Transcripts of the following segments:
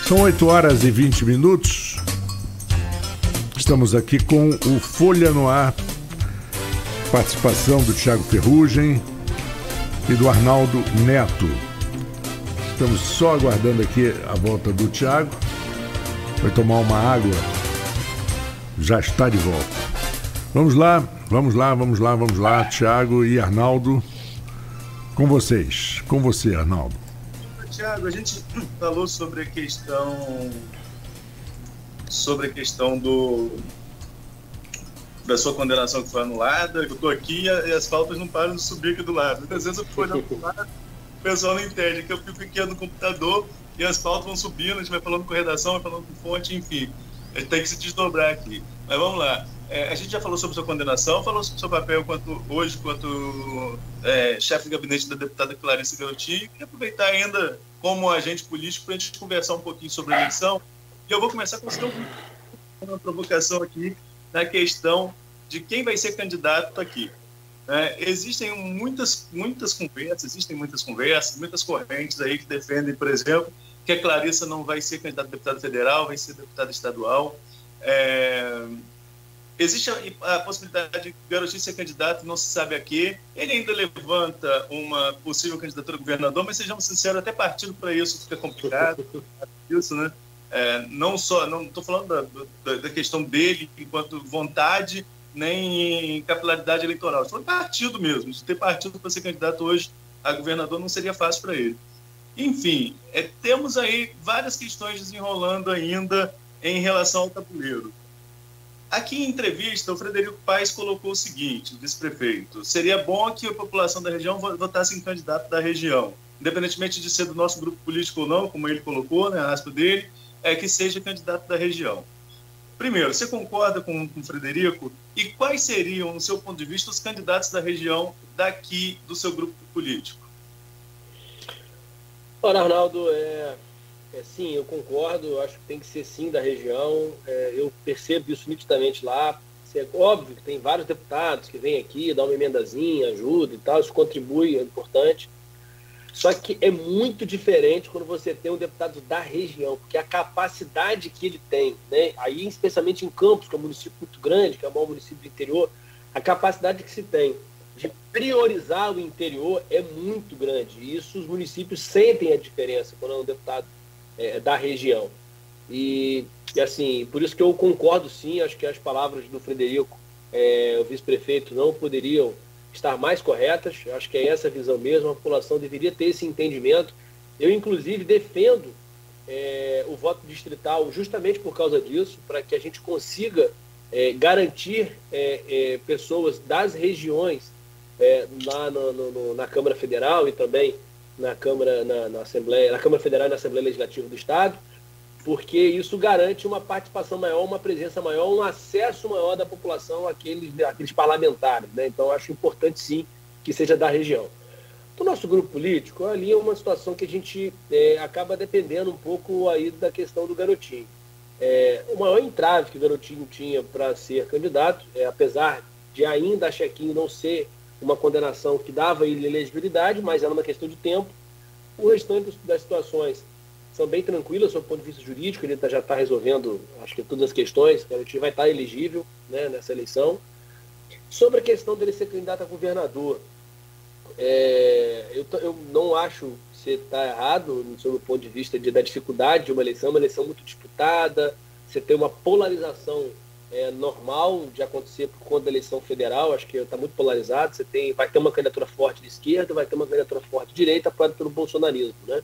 São 8h20. Estamos aqui com o Folha no Ar. Participação do Thiago Ferrugem e do Arnaldo Neto. Estamos só aguardando aqui a volta do Thiago. Vai tomar uma água. Já está de volta. Vamos lá, Thiago e Arnaldo. Com vocês. Com você, Arnaldo. Thiago, a gente falou sobre a questão da sua condenação que foi anulada. Eu estou aqui e as pautas não param de subir aqui do lado. Muitas vezes eu fico olhando para o lado, o pessoal não entende, que eu fico aqui no computador e as pautas vão subindo, a gente vai falando com redação, vai falando com fonte, enfim. A gente tem que se desdobrar aqui. Mas vamos lá. A gente já falou sobre sua condenação, falou sobre seu papel hoje quanto chefe de gabinete da deputada Clarissa Garotinho, e aproveitar ainda como agente político para a gente conversar um pouquinho sobre a eleição. E eu vou começar com uma provocação aqui na questão de quem vai ser candidato aqui. Existem muitas conversas, muitas correntes aí que defendem, por exemplo, que a Clarissa não vai ser candidata a deputada federal, vai ser deputada estadual. Existe a possibilidade de Garotinho ser candidato, não se sabe a quê. Ele ainda levanta uma possível candidatura a governador, mas sejamos sinceros, até partido para isso fica complicado. Isso, né? Não estou falando da questão dele enquanto vontade, nem em capilaridade eleitoral. Estou falando de partido mesmo. De ter partido para ser candidato hoje a governador não seria fácil para ele. Enfim, temos aí várias questões desenrolando ainda em relação ao tabuleiro. Aqui em entrevista, o Frederico Paes colocou o seguinte, o vice-prefeito: seria bom que a população da região votasse em candidato da região, independentemente de ser do nosso grupo político ou não, como ele colocou, né, a aspa dele, que seja candidato da região. Primeiro, você concorda com o Frederico? E quais seriam, no seu ponto de vista, os candidatos da região daqui do seu grupo político? Ora, Arnaldo, sim, eu concordo, eu acho que tem que ser sim da região, eu percebo isso nitidamente lá. É óbvio que tem vários deputados que vêm aqui, dão uma emendazinha, ajuda e tal, isso contribui, é importante. Só que é muito diferente quando você tem um deputado da região, porque a capacidade que ele tem, né, aí especialmente em Campos, que é um município muito grande, que é o maior município do interior, a capacidade que se tem de priorizar o interior é muito grande. E isso os municípios sentem a diferença quando é um deputado da região. E assim, por isso que eu concordo sim, acho que as palavras do Frederico, o vice-prefeito, não poderiam estar mais corretas. Acho que é essa a visão mesmo, a população deveria ter esse entendimento. Eu, inclusive, defendo o voto distrital justamente por causa disso, para que a gente consiga garantir pessoas das regiões lá na Câmara Federal e também na Câmara, na Assembleia, na Câmara Federal e na Assembleia Legislativa do Estado, porque isso garante uma participação maior, uma presença maior, um acesso maior da população àqueles parlamentares, né? Então, acho importante, sim, que seja da região. Do nosso grupo político, ali é uma situação que a gente acaba dependendo um pouco aí da questão do Garotinho. O maior entrave que o Garotinho tinha para ser candidato, apesar de ainda a chequinho não ser uma condenação que dava a ele elegibilidade, mas era uma questão de tempo. O restante das situações são bem tranquilas, sob o ponto de vista jurídico, ele já está resolvendo, acho que todas as questões, o Garotinho vai estar elegível, né, nessa eleição. Sobre a questão dele ser candidato a governador, eu não acho que você está errado, sob o ponto de vista da dificuldade de uma eleição muito disputada, você tem uma polarização normal de acontecer por conta da eleição federal, acho que está muito polarizado, vai ter uma candidatura forte de esquerda, vai ter uma candidatura forte de direita, apoiada pelo bolsonarismo, né?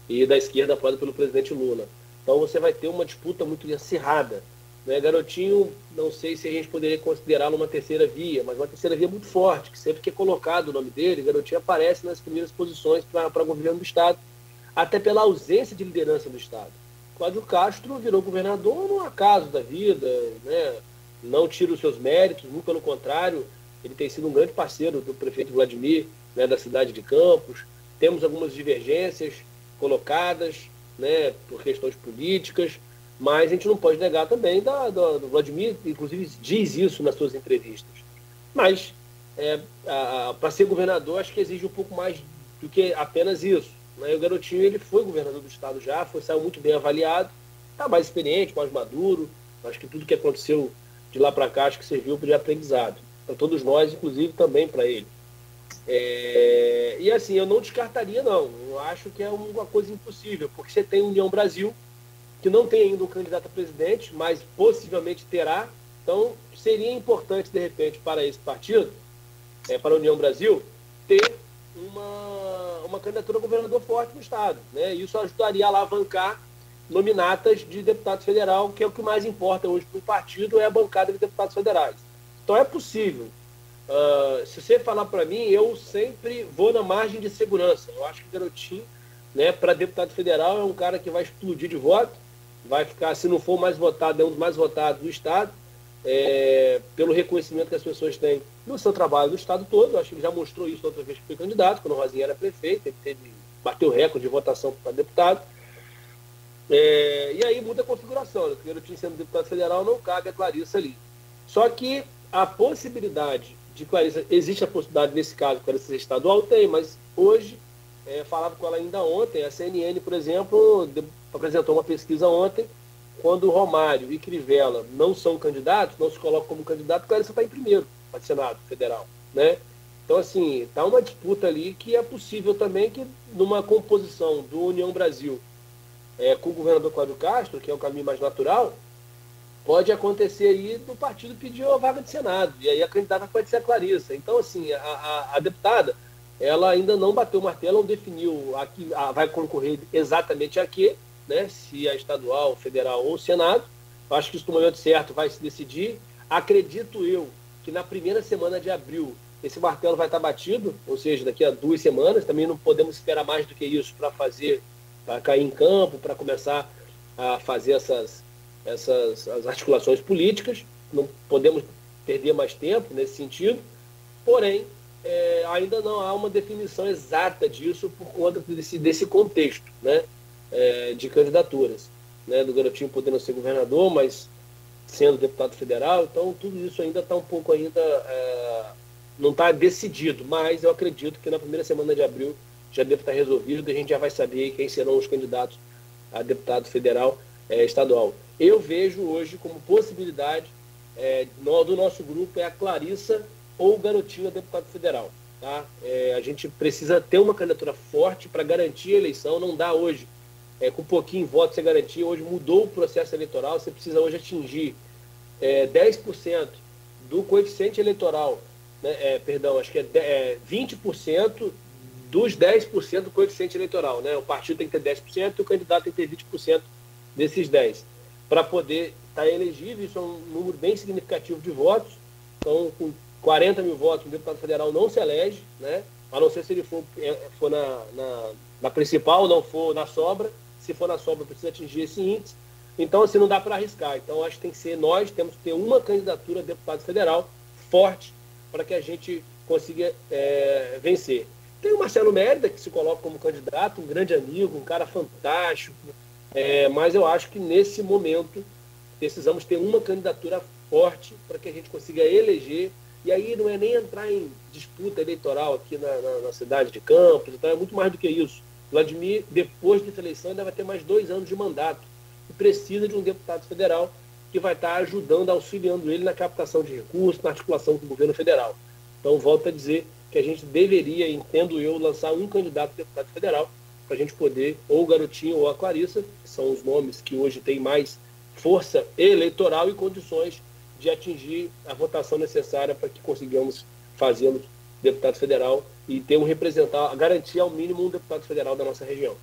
E da esquerda apoiada pelo presidente Lula. Então você vai ter uma disputa muito acirrada, né? Garotinho, não sei se a gente poderia considerá-lo uma terceira via, mas uma terceira via muito forte, que sempre que é colocado o nome dele, Garotinho aparece nas primeiras posições para governo do Estado, até pela ausência de liderança do Estado. Cláudio Castro virou governador no acaso da vida, né? Não tira os seus méritos, muito pelo contrário, ele tem sido um grande parceiro do prefeito Vladimir, né, da cidade de Campos. Temos algumas divergências colocadas, né, por questões políticas, mas a gente não pode negar também do Vladimir, inclusive diz isso nas suas entrevistas. Mas para ser governador, acho que exige um pouco mais do que apenas isso. Né? E o Garotinho, ele foi governador do estado já, saiu muito bem avaliado, está mais experiente, mais maduro. Acho que tudo que aconteceu de lá para cá, acho que serviu de aprendizado. Para todos nós, inclusive também para ele. E assim, eu não descartaria, não. Eu acho que é uma coisa impossível, porque você tem União Brasil, que não tem ainda um candidato a presidente, mas possivelmente terá. Então, seria importante, de repente, para esse partido, para a União Brasil, ter uma candidatura a governador forte no estado. Né? Isso ajudaria a alavancar nominatas de deputado federal, que é o que mais importa hoje para o partido, é a bancada de deputados federais. Então, é possível. Se você falar para mim, eu sempre vou na margem de segurança. Eu acho que o Garotinho, né, para deputado federal, é um cara que vai explodir de voto, vai ficar, se não for mais votado, é um dos mais votados do estado, pelo reconhecimento que as pessoas têm no seu trabalho no estado todo. Eu acho que ele já mostrou isso outra vez que foi candidato, quando o Rosinha era prefeito, ele bateu recorde de votação para deputado. E aí muda a configuração, né? O Garotinho sendo deputado federal não cabe a Clarissa ali. Só que a possibilidade de Clarissa, existe a possibilidade nesse caso de Clarissa ser estadual? Tem, mas hoje, falava com ela ainda ontem, a CNN, por exemplo, apresentou uma pesquisa ontem, quando Romário e Crivella não são candidatos, não se colocam como candidato, Clarissa está em primeiro para o Senado Federal, né? Então, assim, está uma disputa ali que é possível também que numa composição do União Brasil com o governador Cláudio Castro, que é o caminho mais natural, pode acontecer aí do partido pedir a vaga de Senado, e aí a candidata pode ser a Clarissa. Então, assim, a deputada, ela ainda não bateu o martelo, não definiu aqui, vai concorrer exatamente a quê, né? Se é estadual, federal ou Senado. Eu acho que isso no momento certo vai se decidir. Acredito eu que na primeira semana de abril esse martelo vai estar batido, ou seja, daqui a 2 semanas. Também não podemos esperar mais do que isso para cair em campo, para começar a fazer as articulações políticas. Não podemos perder mais tempo nesse sentido, porém, ainda não há uma definição exata disso por conta desse contexto, né, de candidaturas, né, do Garotinho podendo ser governador, mas sendo deputado federal. Então, tudo isso ainda está um pouco não está decidido, mas eu acredito que na primeira semana de abril já deve estar resolvido e a gente já vai saber quem serão os candidatos a deputado federal estadual. Eu vejo hoje como possibilidade do nosso grupo a Clarissa ou o Garotinho a deputado federal. Tá? A gente precisa ter uma candidatura forte para garantir a eleição. Não dá hoje, com pouquinho voto, você garantir. Hoje mudou o processo eleitoral, você precisa hoje atingir 10% do coeficiente eleitoral, né? Acho que 20% dos 10% do coeficiente eleitoral. Né? O partido tem que ter 10% e o candidato tem que ter 20% desses 10%. Para poder estar elegível, isso é um número bem significativo de votos. Então, com 40 mil votos, o deputado federal não se elege, né? A não ser se ele for na principal, não for na sobra. Se for na sobra, precisa atingir esse índice. Então, assim, não dá para arriscar. Então, acho que tem que ser nós, temos que ter uma candidatura a deputado federal forte para que a gente consiga vencer. Tem o Marcelo Mérida, que se coloca como candidato, um grande amigo, um cara fantástico, mas eu acho que nesse momento precisamos ter uma candidatura forte para que a gente consiga eleger. E aí não é nem entrar em disputa eleitoral aqui na cidade de Campos, então é muito mais do que isso. Vladimir, depois dessa eleição, ainda vai ter mais 2 anos de mandato e precisa de um deputado federal que vai estar ajudando, auxiliando ele na captação de recursos, na articulação com o governo federal. Então, volto a dizer que a gente deveria, entendo eu, lançar um candidato a deputado federal para a gente poder, ou o Garotinho ou a Clarissa, que são os nomes que hoje têm mais força eleitoral e condições de atingir a votação necessária para que consigamos fazê-lo deputado federal e ter garantir ao mínimo um deputado federal da nossa região.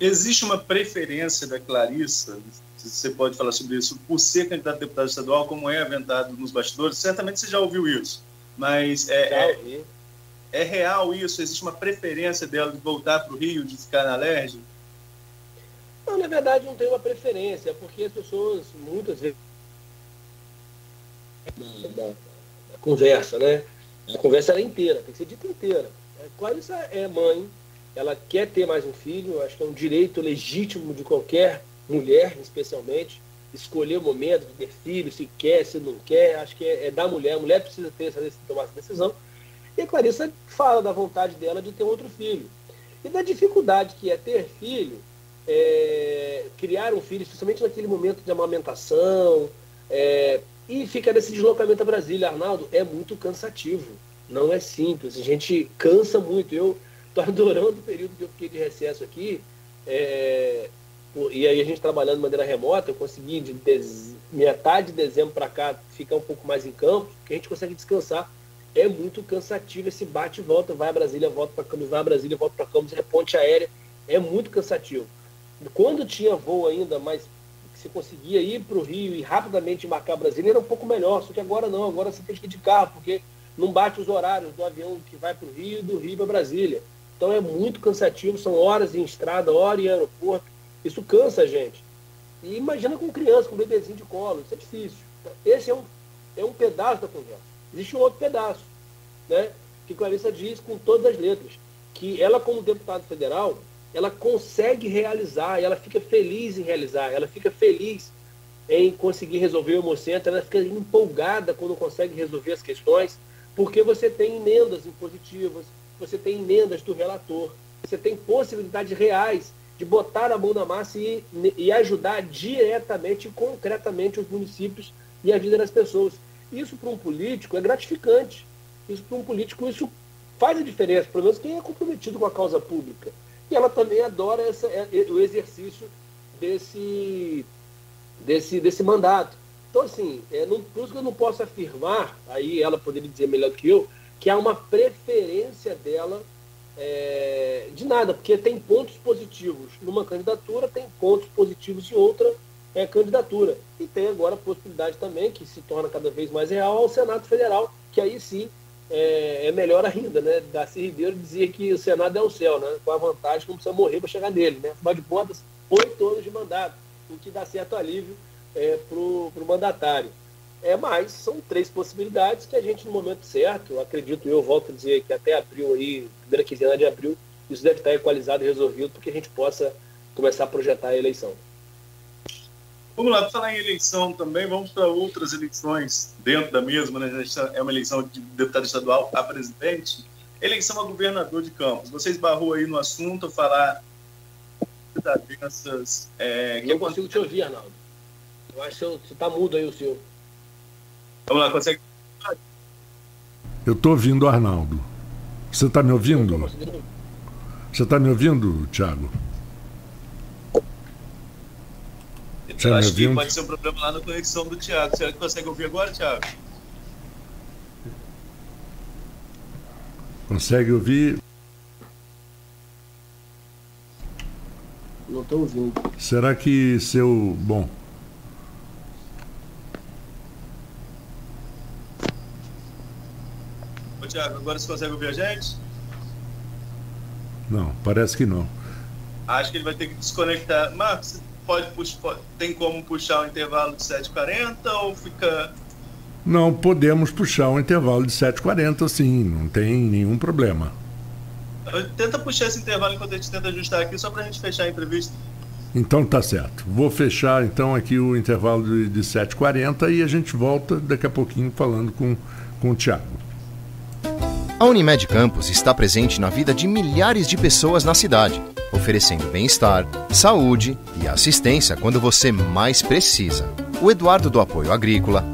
Existe uma preferência da Clarissa, se você pode falar sobre isso, por ser candidato a deputado estadual, como é aventado nos bastidores? Certamente você já ouviu isso, mas é real isso? Existe uma preferência dela de voltar para o Rio, de ficar na LERJ? Não, na verdade não tem uma preferência, porque as pessoas muitas vezes da conversa, né? A conversa é inteira, tem que ser dita inteira. A Clarissa é mãe, ela quer ter mais um filho, acho que é um direito legítimo de qualquer mulher, especialmente, escolher o momento de ter filho, se quer, se não quer, acho que é da mulher. A mulher precisa tomar essa decisão. E a Clarissa fala da vontade dela de ter outro filho. e da dificuldade que é ter filho, criar um filho, especialmente naquele momento de amamentação, e fica nesse deslocamento a Brasília. Arnaldo, é muito cansativo, não é simples, a gente cansa muito. Eu estou adorando o período que eu fiquei de recesso aqui, e aí a gente trabalhando de maneira remota, eu consegui de metade de dezembro para cá ficar um pouco mais em campo, porque a gente consegue descansar. É muito cansativo esse bate e volta, vai a Brasília, volta para Campos, vai a Brasília, volta para Campos, é ponte aérea, é muito cansativo. Quando tinha voo ainda, mas que você conseguia ir para o Rio e rapidamente embarcar a Brasília, era um pouco melhor, só que agora não, agora você tem que ir de carro, porque não bate os horários do avião que vai para o Rio e do Rio para Brasília. Então é muito cansativo, são horas em estrada, hora em aeroporto, isso cansa a gente. E imagina com criança, com bebezinho de colo, isso é difícil. Esse é um pedaço da conversa. Existe um outro pedaço, né, que Clarissa diz com todas as letras, que ela, como deputada federal, ela consegue realizar, ela fica feliz em realizar, ela fica feliz em conseguir resolver o Hemocentro, ela fica empolgada quando consegue resolver as questões, porque você tem emendas impositivas, você tem emendas do relator, você tem possibilidades reais de botar a mão na massa e ajudar diretamente e concretamente os municípios e a vida das pessoas. Isso para um político é gratificante. Isso para um político, isso faz a diferença, pelo menos quem é comprometido com a causa pública. E ela também adora o exercício desse mandato. Então, assim, por isso que eu não posso afirmar, aí ela poderia dizer melhor do que eu, que há uma preferência dela de nada, porque tem pontos positivos numa candidatura, tem pontos positivos em outra candidatura. E tem agora a possibilidade também, que se torna cada vez mais real, ao Senado Federal, que aí sim é melhor ainda, né? Darcy Ribeiro dizia que o Senado é o céu, né? Com a vantagem que não precisa morrer para chegar nele, né? Afinal de contas, 8 anos de mandato, o que dá certo alívio para o mandatário. Mas são 3 possibilidades que a gente, no momento certo, acredito eu, volto a dizer que até abril, aí, primeira quinzena de abril, isso deve estar equalizado e resolvido para que a gente possa começar a projetar a eleição. Vamos lá, para falar em eleição também, vamos para outras eleições dentro da mesma, né? É uma eleição de deputado estadual a presidente, eleição a governador de Campos. Você esbarrou aí no assunto, falar dessas... Não consigo te ouvir, Arnaldo. Eu acho que você está mudo aí, o senhor. Vamos lá, consegue... Eu estou ouvindo o Arnaldo. Você está me ouvindo? Você está me ouvindo, Thiago? Eu acho que pode ser um problema lá na conexão do Thiago. Você consegue ouvir agora, Thiago? Consegue ouvir? Não estou ouvindo. Será que seu... Bom... Ô, Thiago, agora você consegue ouvir a gente? Não, parece que não. Acho que ele vai ter que desconectar. Marcos, tem como puxar o intervalo de 7h40 ou fica... Não, podemos puxar o intervalo de 7h40, sim, não tem nenhum problema. Tenta puxar esse intervalo enquanto a gente tenta ajustar aqui, só para a gente fechar a entrevista. Então tá certo. Vou fechar então aqui o intervalo de 7h40 e a gente volta daqui a pouquinho falando com o Thiago. A Unimed Campos está presente na vida de milhares de pessoas na cidade, oferecendo bem-estar, saúde e assistência quando você mais precisa. O Eduardo do Apoio Agrícola,